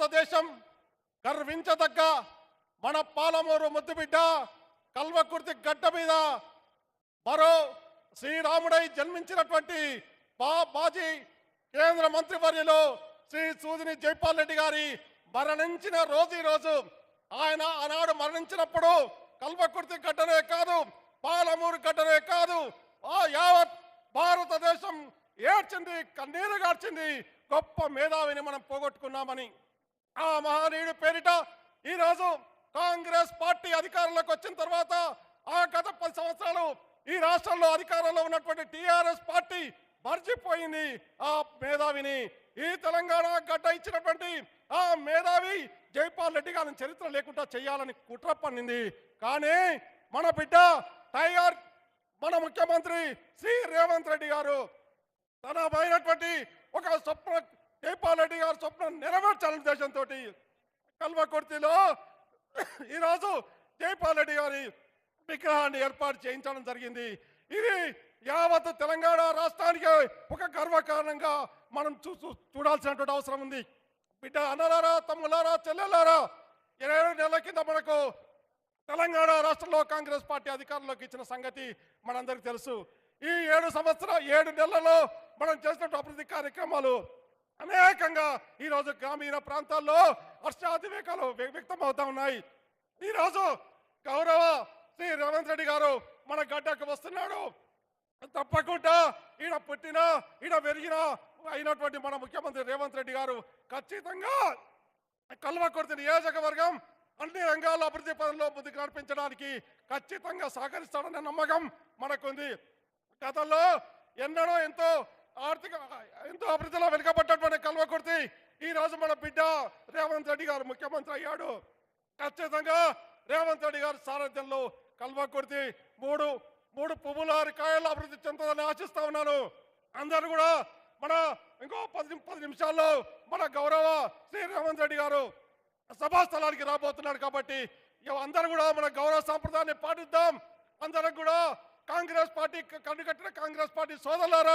భారతదేశం గర్వించదగ్గ మన పాలమూరు ముద్దుబిడ్డ కల్వకుర్తి గడ్డ మీద మరో శ్రీరాముడై జన్మించినటువంటి మాజీ కేంద్ర మంత్రివర్యులు శ్రీ సూదిని జైపాల్ రెడ్డి గారి మరణించిన రోజు ఈ రోజు. ఆయన ఆనాడు మరణించినప్పుడు కల్వకుర్తి గడ్డనే కాదు, పాలమూరు గడ్డనే కాదు, యావత్ భారతదేశం ఏడ్చింది, కన్నీరు గార్చింది. గొప్ప మేధావిని మనం పోగొట్టుకున్నామని. ఆ మహనీయుడి పేరిట ఈరోజు కాంగ్రెస్ పార్టీ అధికారంలోకి వచ్చిన తర్వాత గత 10 సంవత్సరాలు ఈ రాష్ట్రంలో అధికారంలో ఉన్నటువంటి టీఆర్ఎస్ పార్టీ మర్చిపోయింది ఆ మేధావిని. ఈ తెలంగాణ గడ్డ ఇచ్చినటువంటి ఆ మేధావి జైపాల్ రెడ్డి గారిని చరిత్ర లేకుండా చేయాలని కుట్ర పన్నింది. కానీ మన బిడ్డ టైగర్, మన ముఖ్యమంత్రి శ్రీ రేవంత్ రెడ్డి గారు తన పైనటువంటి ఒక స్వప్న, జైపాల్ రెడ్డి గారి స్వప్నం నెరవేర్చాలనే ఉద్దేశంతో కల్వకుర్తిలో ఈరోజు జైపాల్ రెడ్డి గారి విగ్రహాన్ని ఏర్పాటు చేయించడం జరిగింది. ఇది యావత్ తెలంగాణ రాష్ట్రానికి ఒక గర్వకారణంగా మనం చూడాల్సినటువంటి అవసరం ఉంది. బిడ్డ అన్నలారా, తమ్ములారా, చెల్లెలారా, 27 నెలల కింద మనకు తెలంగాణ రాష్ట్రంలో కాంగ్రెస్ పార్టీ అధికారంలోకి ఇచ్చిన సంగతి మనందరికీ తెలుసు. ఈ 7 నెలల్లో మనం చేసినట్టు అభివృద్ధి కార్యక్రమాలు అనేకంగా ఈరోజు గ్రామీణ ప్రాంతాల్లో హర్షాతివేకాలు వ్యక్తమవుతా ఉన్నాయి. ఈరోజు గౌరవ శ్రీ రేవంత్ రెడ్డి గారు మన గడ్డకు వస్తున్నాడు. తప్పకుండా ఈయన పుట్టిన, ఈయన పెరిగిన అయినటువంటి మన ముఖ్యమంత్రి రేవంత్ రెడ్డి గారు ఖచ్చితంగా కల్వకుర్తి నియోజకవర్గం అన్ని రంగాల్లో అభివృద్ధి పదంలో ముందుకు నడిపించడానికి ఖచ్చితంగా సహకరిస్తాడనే నమ్మకం మనకుంది. గతంలో ఎన్నడో ఎంతో అభివృద్ధిలో వెనుకబడ్డటువంటి కల్వకుర్తి ఈ రోజు మన బిడ్డ రేవంత్ రెడ్డి గారు ముఖ్యమంత్రి అయ్యాడు. ఖచ్చితంగా రేవంత్ రెడ్డి గారి సారథ్యంలో కల్వకుర్తి మూడు పువ్వుల 6 కాయలు అభివృద్ధి చెందుతుందని ఆశిస్తా ఉన్నాను. అందరూ కూడా మన ఇంకో 10 నిమిషాల్లో మన గౌరవ శ్రీ రేవంత్ రెడ్డి గారు సభా స్థలానికి రాబోతున్నాడు. కాబట్టి అందరూ కూడా మన గౌరవ సాంప్రదాయాన్ని పాటిద్దాం. అందరం కూడా కాంగ్రెస్ పార్టీ కట్టిన కాంగ్రెస్ పార్టీ సోదరులారా